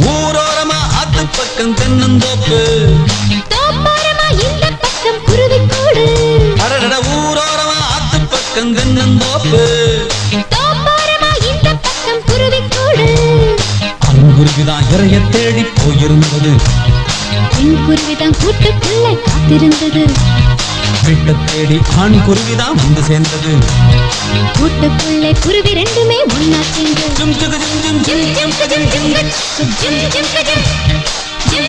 ஊரோரமா ஆத்து பக்கம் தென்னந்தோப்பு தோப்போரமா இந்த பக்கம் குருவிக்கூடு ஊரோரமா ஆத்து பக்கம் தென்னந்தோப்பு தோப்போரமா இந்த பக்கம் குருவிக்கூடு அங்குருவிதான் இறைய தேடி போயிருந்தது பெண் குருவிதான் கூட்டுக்குள்ள காத்திருந்தது வீட்டை தேடி ஆண் குருவிதான் வந்து சேர்ந்தது கூட்டுக்குள்ளே குருவி ரெண்டுமே ஒன்னா சேர்ந்து